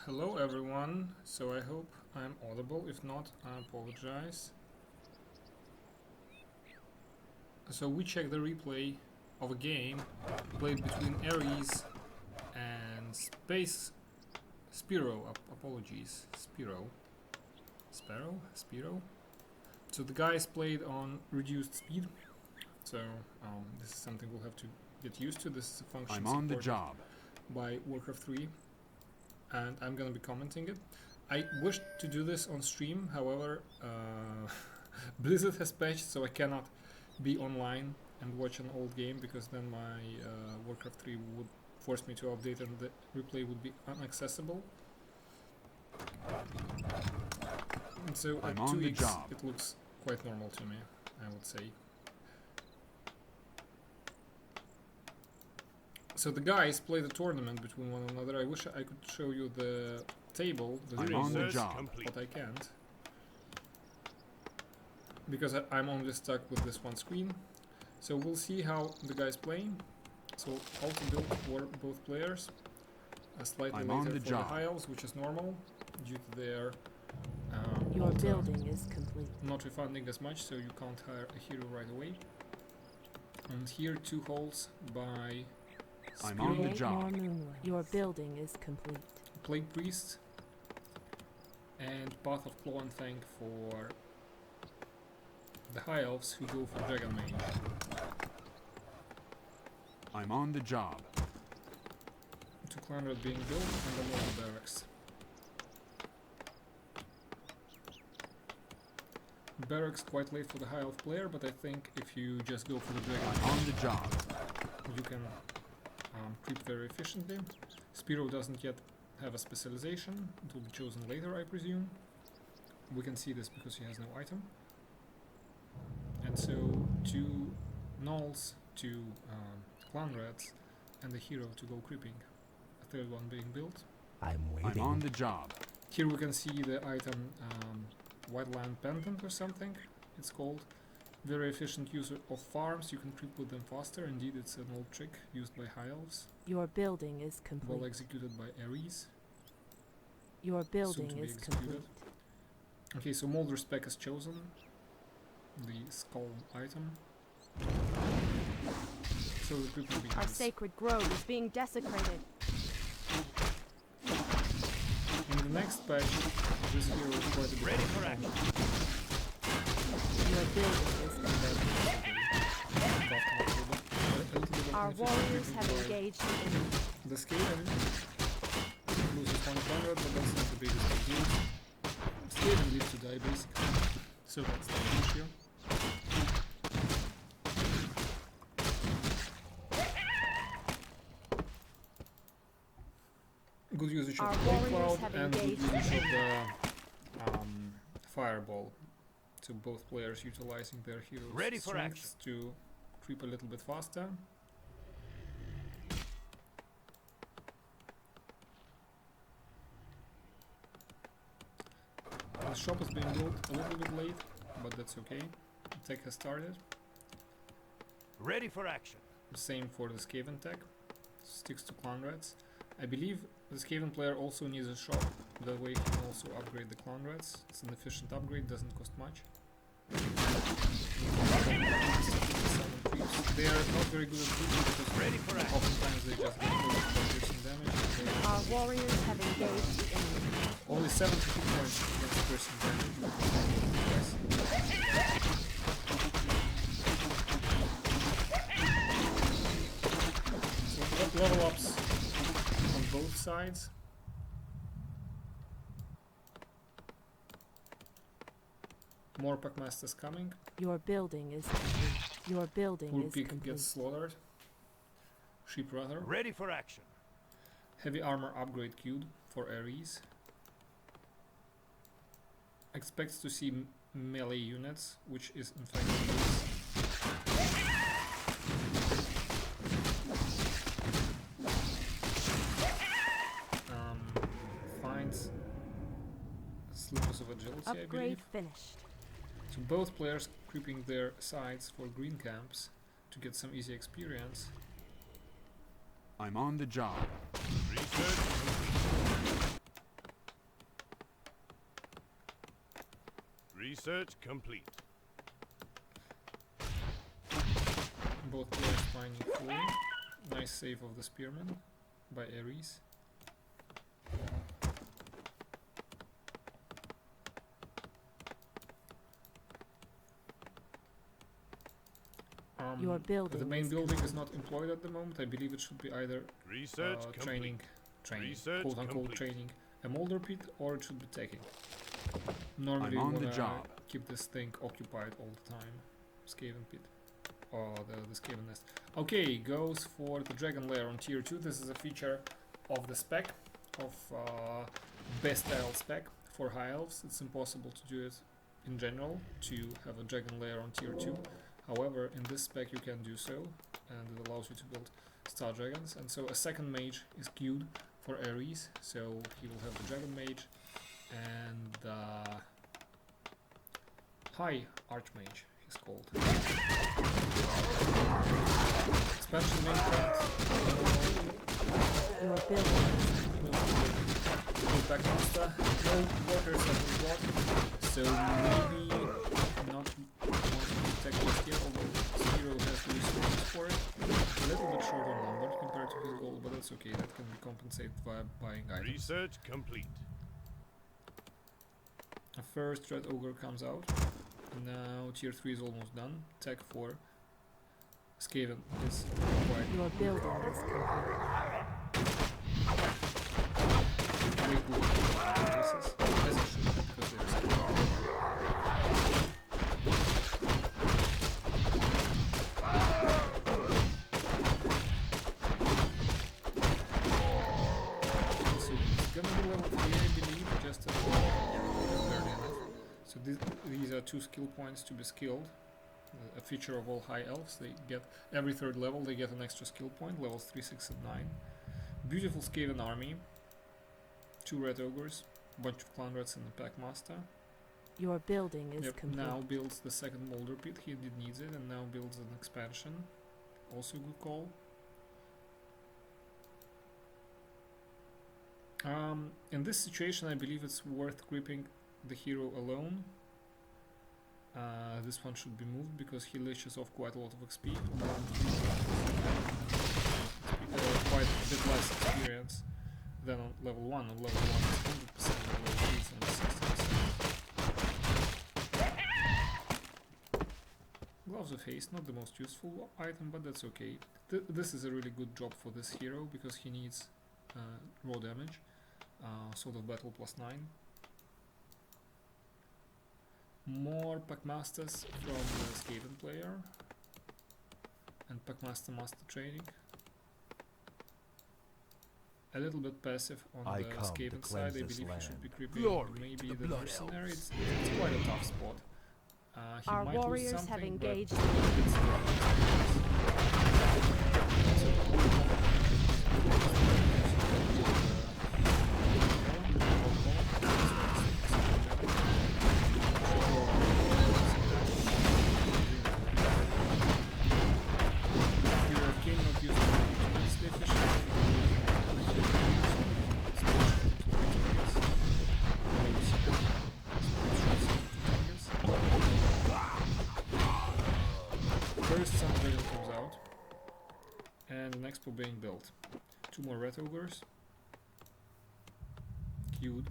Hello everyone, so I hope I'm audible, if not I apologize. So we check the replay of a game played between Ares and Spiro, apologies, Spiro. So the guys played on reduced speed, so this is something we'll have to get used to. This is a function I'm on the job by Warcraft 3. And I'm gonna be commenting it. I wished to do this on stream, however, Blizzard has patched, so I cannot be online and watch an old game, because then my Warcraft 3 would force me to update and the replay would be inaccessible. And so at 2x it looks quite normal to me, I would say. So the guys played a tournament between one another. I wish I could show you the table, the job, but I can't. Because I'm only stuck with this one screen. So we'll see how the guys playing. So auto build for both players. Slightly later for the High Elves, which is normal due to their your building is complete. Not refunding as much, so you can't hire a hero right away. And here 2 holes by I'm on the job. Your building is complete. Plague Priest and Path of Claw and Fang for the High Elves, who go for Dragon Mage. I'm on the job. 2 clan red being built and the Mortal Barracks. Barracks quite late for the High Elf player, but I think if you just go for the Dragon Mage, I'm on the job. you can creep very efficiently. Spiro doesn't yet have a specialization. It will be chosen later, I presume. We can see this because he has no item. And so 2 gnolls, 2 clan reds, and the hero to go creeping. A 3rd one being built. I'm waiting. I'm on the job. Here we can see the item Whiteland Pendant or something it's called. Very efficient user of farms, you can creep with them faster. Indeed, it's an old trick used by High Elves. Your building is complete. Well executed by Ares. Your building is complete. Okay, so Molder Spec is chosen. The skull item. So the creep will be Our nice. sacred grove is being desecrated. In the next patch, this hero is quite a bit ready for action. Your building is complete. Our warriors have engaged the enemy. The Skaven loses 100, but that's not the biggest deal. Skaven lives to die, basically. So that's not an issue. Good usage of the Cloud and good usage of the Fireball. So both players utilizing their heroes' strengths to creep a little bit faster. The shop is being built a little bit late, but that's okay. The tech has started. Ready for action. The same for the Skaven tech. Sticks to clan reds. I believe the Skaven player also needs a shop. That way he can also upgrade the clan reds. It's an efficient upgrade, doesn't cost much. They are not very good at creeping because oftentimes they just get killed by piercing damage. Our warriors have engaged the enemy. Only 72 points against piercing damage. So we got level ups on both sides. More Packmasters coming. Your building is complete. Your building is Pig complete. gets slaughtered. Sheep rather. Ready for action. Heavy armor upgrade queued for Ares. Expects to see melee units, which is in fact the case. Finds slippers of agility, I Upgrade believe. finished. So both players creeping their sides for green camps to get some easy experience. I'm on the job. Research complete. Both players finding fully. Nice save of the spearman by Ares. Your building The main is building is not employed at the moment. I believe it should be either Research training, Research quote unquote complete. training a molder pit, or it should be taking. Normally, I'm on you the wanna job. keep this thing occupied all the time. Skaven pit, or the Skaven nest. Okay, goes for the dragon lair on tier 2. This is a feature of the spec of best style spec for high elves. It's impossible to do it in general to have a dragon lair on tier 2. However, in this spec you can do so, and it allows you to build star dragons. And so a second mage is queued for Ares, so he will have the dragon mage and high archmage he's called. Expansion main threat. your building Back master. No workers have been brought, so maybe not technical skill, although Spiro has the resources for it. A little bit short on number compared to his goal, but that's okay, that can be compensated via buying items. Research complete. A first red ogre comes out. Now tier 3 is almost done. Tech for Skaven is required. your building is complete. Wait, this is as it should be, because there's so it's gonna be level 3, I believe, just barely enough. So these are 2 skill points to be skilled. A feature of all high elves. They get every 3rd level they get an extra skill point, levels 3, 6 and 9. Beautiful Skaven army. 2 red ogres, bunch of clan rats and a pack master. Your building is Yep, complete. now builds the second molder pit, he did needs it, and now builds an expansion. Also good call. In this situation I believe it's worth creeping the hero alone. This one should be moved because he leeches off quite a lot of XP. Quite a bit less experience than on level 1. On level 1 it's 100%, on level 3 it's only 60%. Gloves of Haste, not the most useful item, but that's okay. This is a really good job for this hero because he needs raw damage. Sword of Battle +9. More Packmasters from the Skaven player. And Packmaster Master training. A little bit passive on I the come to Skaven cleanse side. I this believe he should land. be creeping Glory maybe to the the Blood mercenary. Elves. It's quite a tough spot. He Our might lose warriors something, have but engaged. it's being built. 2 more red ogres. Queued.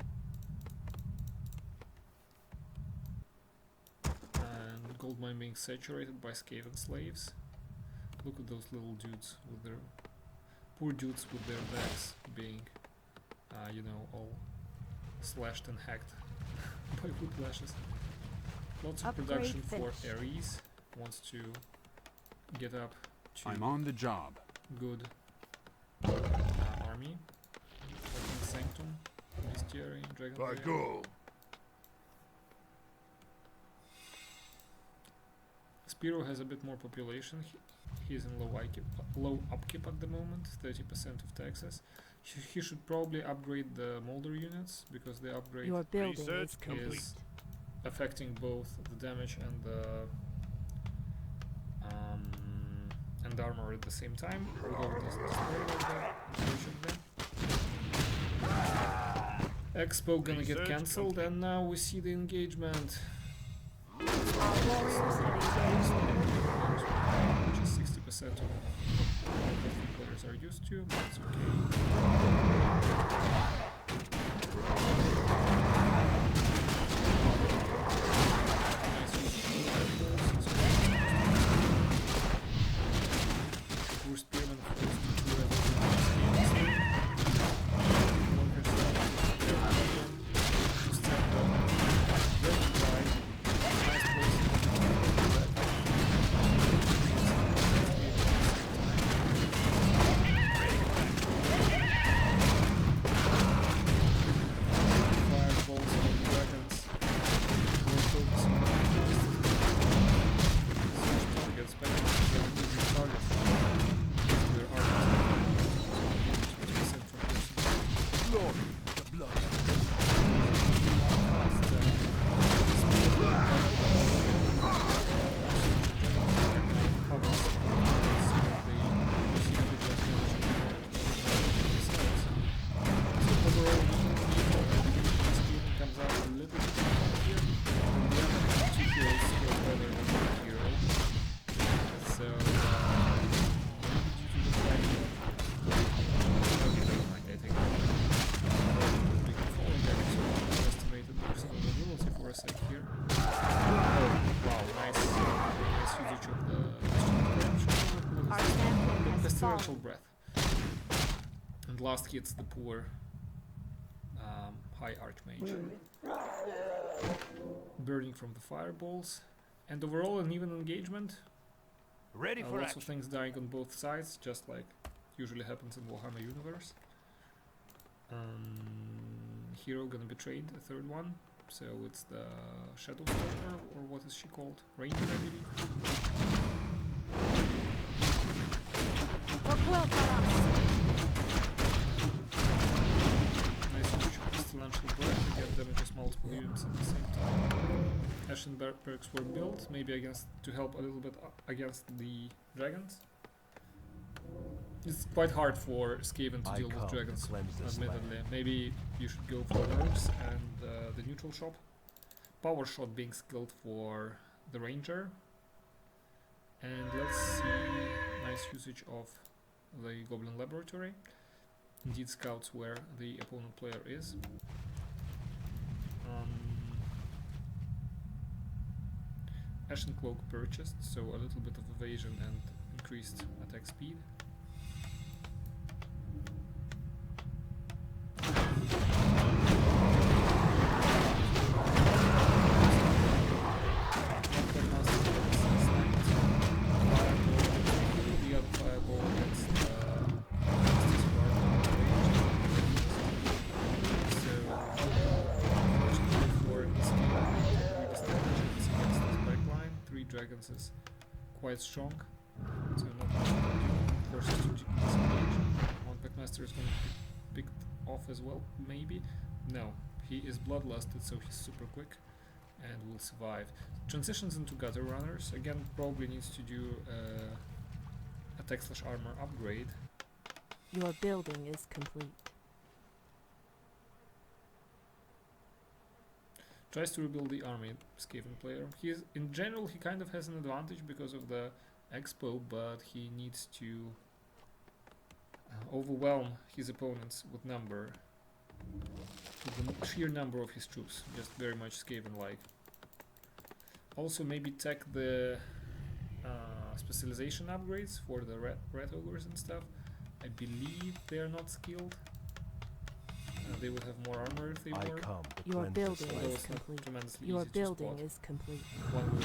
And gold mine being saturated by Skaven slaves. Look at those little dudes with their poor dudes with their backs being you know, all slashed and hacked by whiplashes. Lots of Upgrade production for finished. Ares. Wants to get up to I'm on the job. good army. Working Sanctum, Bestiary, Dragon I Lair. go. Spiro has a bit more population. He's in low upkeep at the moment, 30% of taxes. He should probably upgrade the molder units because the upgrade Your building Research is complete. complete. is affecting both the damage and the armor at the same time. Although it doesn't display like that, unfortunately. Expo gonna get Research cancelled, and now we see the engagement. warriors have engaged the enemy. which is 60% of what the players are used to, but it's okay. Nice use of fireballs. Poor spearman forced to do everything to step up. Very wide. Nice place. Fireballs and dragons. We're focusing on switch targets, but it's losing targets. We're Lord, the blood. Comes out a little bit here. The other two heroes scale better than one hero. So, maybe due to the fact that I think we can follow that, so I underestimated the vulnerability for a sec here. Oh, wow, nice usage of the Our champion has pestilential fallen. breath. And last hits the poor high archmage. Burning from the fireballs. And overall an even engagement. Ready for Lots of action. things dying on both sides, just like usually happens in Warhammer universe. Hero gonna be trained, a third one. So it's the Shadow Stalker, or what is she called? Ranger, I believe. Work well for us. Nice huge pestilential breath, again damages multiple units at the same time. Ashen perks were built, maybe to help a little bit against the dragons. It's quite hard for Skaven to deal with dragons, admittedly. Maybe you should go for Elves and the neutral shop. Power shot being skilled for the ranger. And let's see, nice usage of the Goblin Laboratory. Indeed scouts where the opponent player is. Ashen Cloak purchased, so a little bit of evasion and increased attack speed. The other fireball against dragons is quite strong, so not forces to disengage. One Packmaster is going to be picked off as well, maybe? No, he is bloodlusted, so he's super quick and will survive. Transitions into gutter runners, again probably needs to do attack/armor upgrade. Your building is complete. Tries to rebuild the army, Skaven player. In general, he kind of has an advantage because of the expo, but he needs to overwhelm his opponents with the sheer number of his troops, just very much Skaven-like. Also, maybe tech the specialization upgrades for the red ogres and stuff. I believe they're not skilled. They would have more armor if they were. Your building Although is it's not complete. tremendously Your easy to building spot. is complete. One will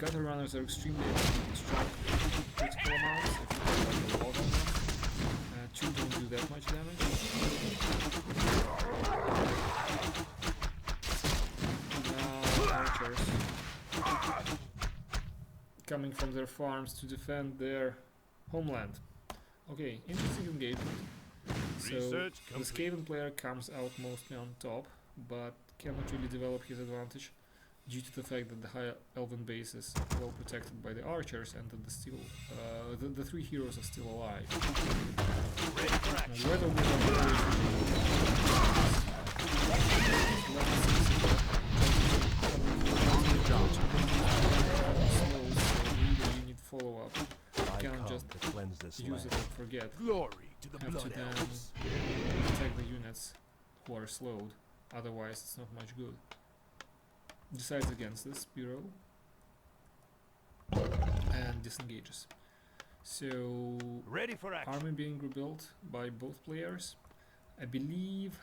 Gutter runners are extremely strong critical amounts if you have like a lot of them. 2 don't do that much damage. Now archers coming from their farms to defend their homeland. Okay, interesting engagement. So the Skaven player comes out mostly on top, but cannot really develop his advantage due to the fact that the high elven base is well protected by the archers and that the 3 heroes are still alive. Now, whether we you need follow up. You can't just use it and forget. Glory to the Have blood to then elves. attack the units who are slowed, otherwise it's not much good. Decides against this bureau and disengages. So Ready for action. army being rebuilt by both players. I believe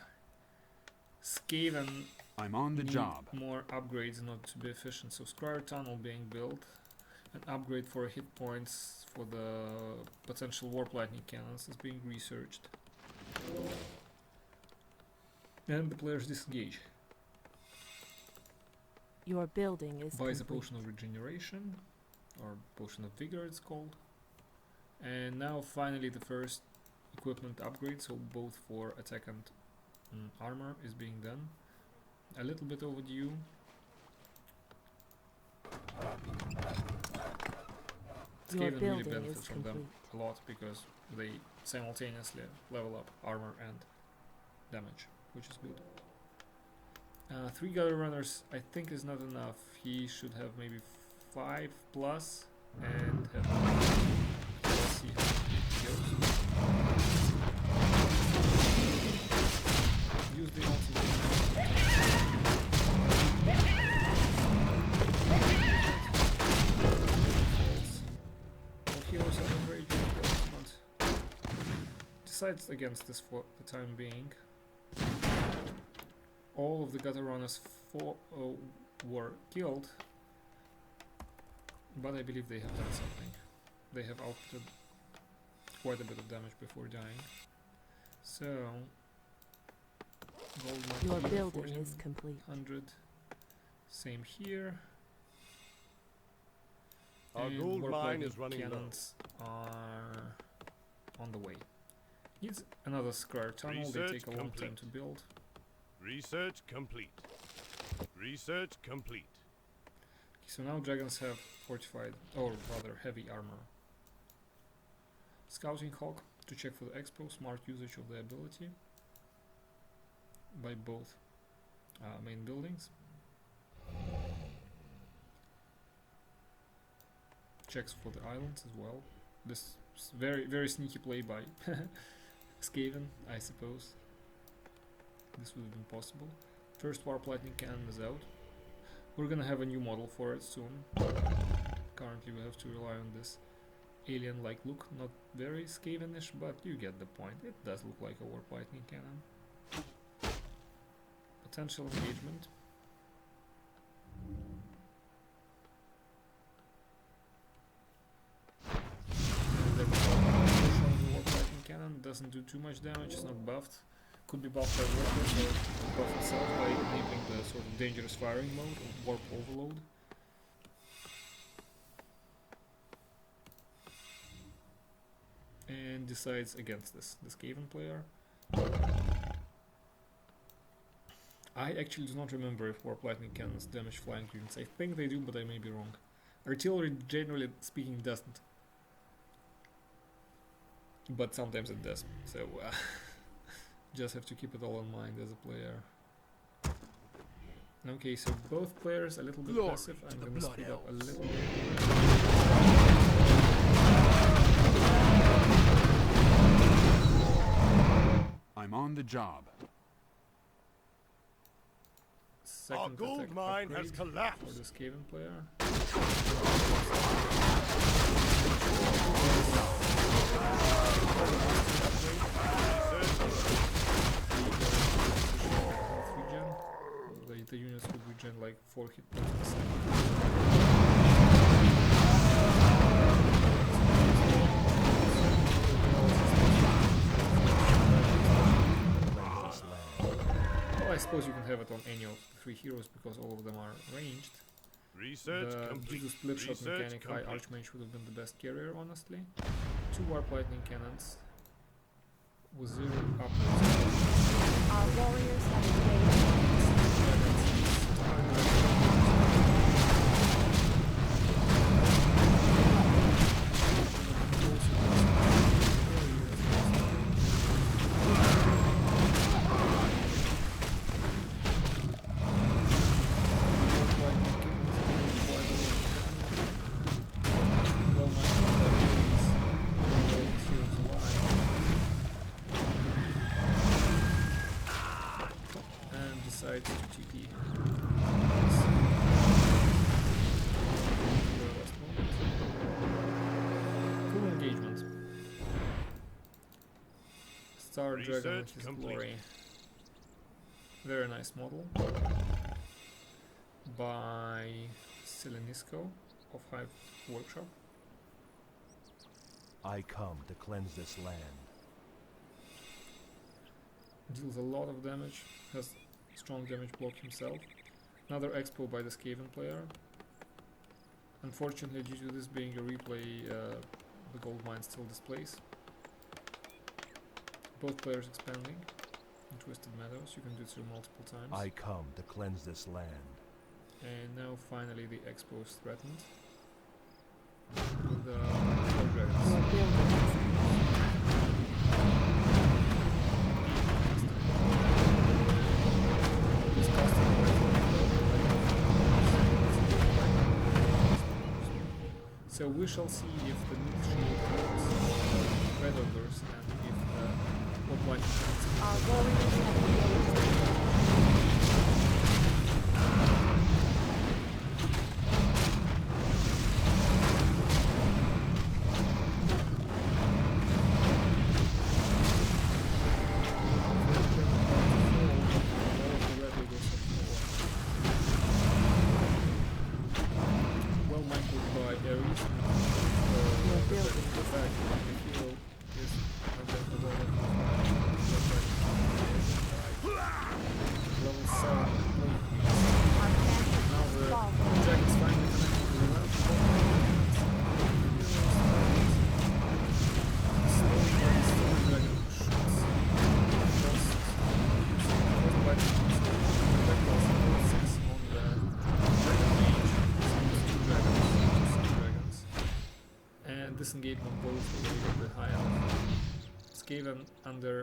Skaven I'm on the need job. more upgrades in order to be efficient. So Scryer Tunnel being built, an upgrade for hit points for the potential Warp Lightning cannons is being researched. And the players disengage. Your building is Buys a complete. potion of regeneration, or potion of vigor it's called. And now finally the first equipment upgrade, so both for attack and armor is being done. A little bit overdue. Your Skaven really building benefit is from them complete. a lot because they simultaneously level up armor and damage, which is good. 3 gutter runners I think is not enough. He should have maybe 5 plus and have. Let's see how it goes. Use the ultimate. Well, heroes are not very good, but decides against this for the time being. All of the gutter runners were killed, but I believe they have done something. They have outputted quite a bit of damage before dying. So, gold Your mark building is complete. 100. Same here. Our And gold warp mine lightning is running low. cannons are on the way. Needs another Scryer Tunnel. They Research take a long time complete. to build. Research complete. Research complete. So now dragons have fortified, or rather heavy armor. Scouting Hawk to check for the expo, smart usage of the ability by both main buildings. Checks for the islands as well. This is very sneaky play by Skaven, I suppose. This would have been possible. First Warp Lightning Cannon is out. We're gonna have a new model for it soon. Currently we have to rely on this alien-like look. Not very Skavenish, but you get the point. It does look like a Warp Lightning Cannon. Potential engagement. And the Warp Lightning Cannon doesn't do too much damage, it's not buffed. Could be buffed by Warpers or buff itself by enabling the sort of dangerous firing mode of Warp Overload. And decides against this Skaven player. I actually do not remember if Warp Lightning Cannons damage flying units. I think they do, but I may be wrong. Artillery, generally speaking, doesn't. But sometimes it does. So, just have to keep it all in mind as a player. Okay, so both players a little bit Glory passive. to I'm the gonna blood speed up a elves. little bit. I'm on the job. Our Second gold attack mine has upgrade for collapsed. the Skaven player. Health regen. The units would regen like 4 hit points per second. suppose you can have it on any of the 3 heroes because all of them are ranged. Research The complete. split shot Research mechanic High complete. Archmage would have been the best carrier, honestly. 2 warp lightning cannons with 0 upgrades. Our warriors have engaged. Decides to TP. Cool engagement. Star Dragon in Research his complete. glory. Very nice model. By Selenisco of Hive Workshop. I come to cleanse this land. Deals a lot of damage. Has strong damage block himself. Another expo by the Skaven player. Unfortunately, due to this being a replay, the gold mine still displays. Both players expanding in Twisted Meadows. You can do it through multiple times. I come to cleanse this land. And now finally the expo is threatened. With the Four Dragons. Your building is So we shall see if the mid shield holds red ogres and if what white Our warriors have engaged. well mantled by Ares. Your The building fact that the hero is under the level level 7 Our champion now has the fallen. dragon's finally connected to the left. Slowly by the storm dragon shoots across by the on the dragon mage, two dragons. And disengagement both away with the high elf. Skaven under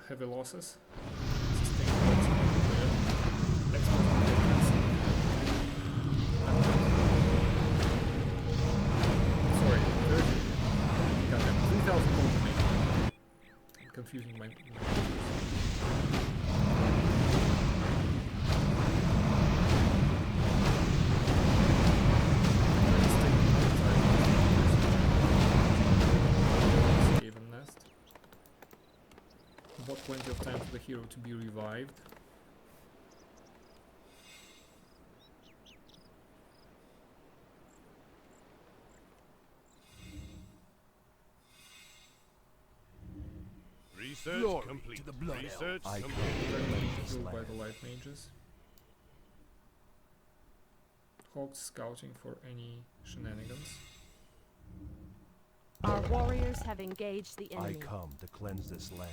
heavy losses. Sustained lots of expert defense. Sorry, 30. Goddamn, 3,000 gold to make. I'm confusing my. Skaven nest. Bought plenty of time for the hero to be revived. Research Glory complete. to the blood elf. Research I complete. come to Dragon cleanse this killed by land. the light mages. Hawks scouting for any shenanigans. Our warriors have engaged the I enemy. come to cleanse this land.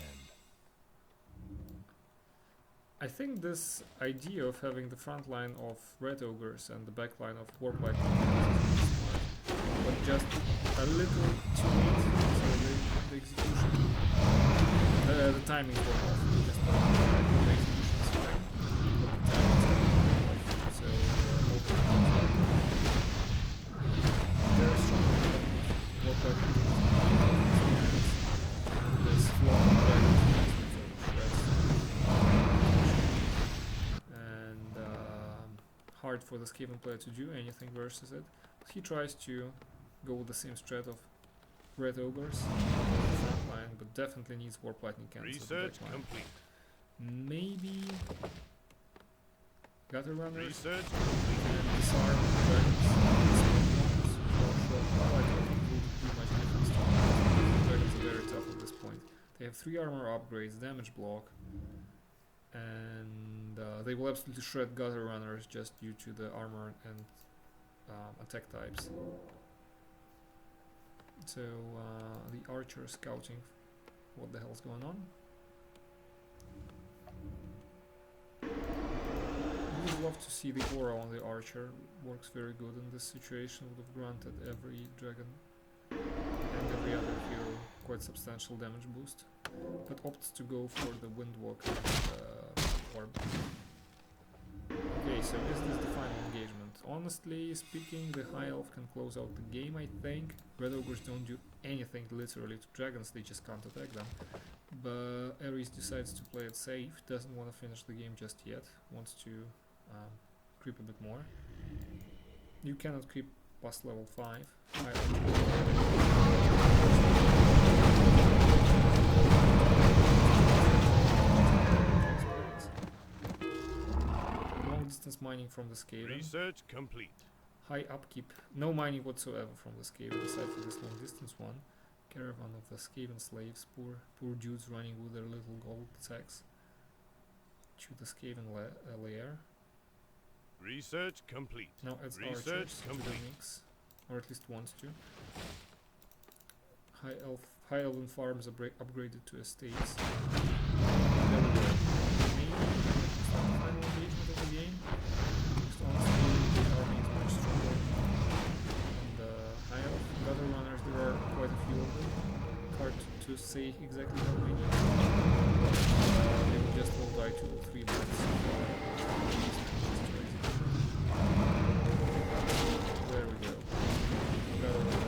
I think this idea of having the front line of red ogres and the back line of warp lightning is smart, but just a little too late. So the execution, the timing was off. Just the execution is fine, but the timing is off. So very strong warp lightning. This flock of dragons shreds. And hard for the Skaven player to do anything versus it. He tries to go with the same strat of red ogres on the front line, but definitely needs warp lightning cannons at the Research back line. complete. Maybe gutter runners Research and disarm dragons. For short while I don't think it will do much difference to them. Dragons are very tough at this point. They have 3 armor upgrades, damage block, They will absolutely shred gutter runners just due to the armor and attack types. So the archer is scouting what the hell's going on. I would love to see the aura on the archer. Works very good in this situation. Would have granted every dragon and every other hero quite substantial damage boost, but opts to go for the Windwalker orb. Okay, so is this the final engagement? Honestly speaking, the High Elf can close out the game, I think. Red Ogres don't do anything literally to dragons, they just can't attack them. But Ares decides to play it safe, doesn't want to finish the game just yet, wants to creep a bit more. You cannot creep past level 5. Long distance mining from the Skaven. Research complete. High upkeep, no mining whatsoever from the Skaven aside from this long distance one. Caravan of the Skaven slaves, poor dudes running with their little gold sacks to the Skaven lair. Research complete. Now adds Research archers to the complete. mix, or at least wants to. High elven farms are upgraded to estates. There we go. Maybe start the final engagement of the game. Just honestly, the army is much stronger than the high elf. Gutter runners, there are quite a few of them. Hard to say exactly how many. They will just all die to 3 minutes. There we go. Gutter runners.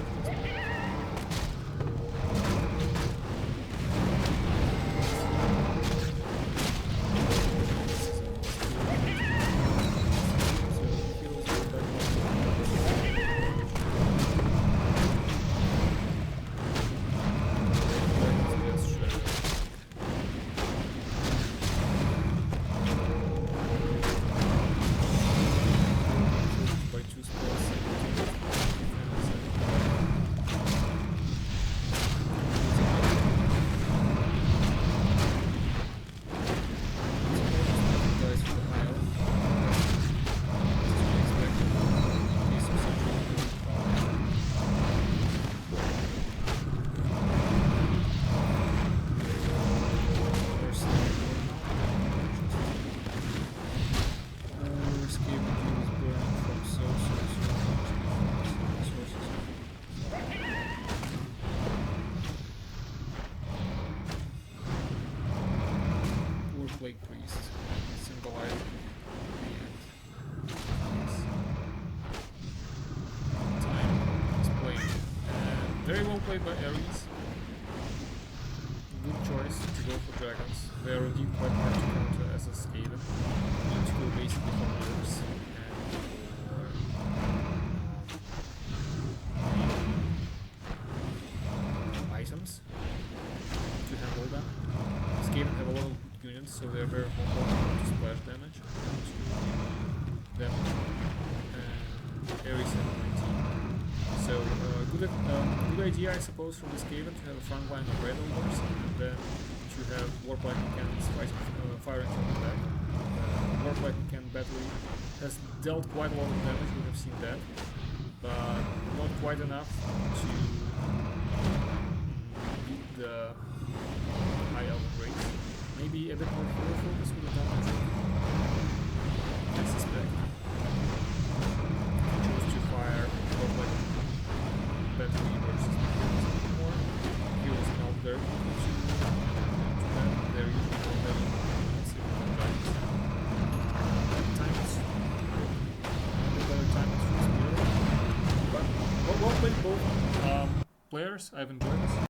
Plague Priest, symbolizing the end. Time is played. Very well played by Ares. Good choice to go for dragons. They are indeed quite hard to counter as a Skaven. You need to go basically for Orcs and for items to handle them. Skaven have a lot of units, so they're very vulnerable to splash damage to them. And Ares have 19. So good idea, I suppose, from the Skaven to have a front line of Red Ogres, and then to have Warp Lightning Cannons firing from the back. Warp Lightning Cannon battery has dealt quite a lot of damage, we have seen that, but not quite enough to beat the high elven race. Maybe a bit more hero focus would have done magic, I suspect. Choose to fire Warp Lightning battery versus more. Heroes now very quickly to that. They're usually not very giants. Times. The better times for Zero. But well played both players. I've enjoyed this.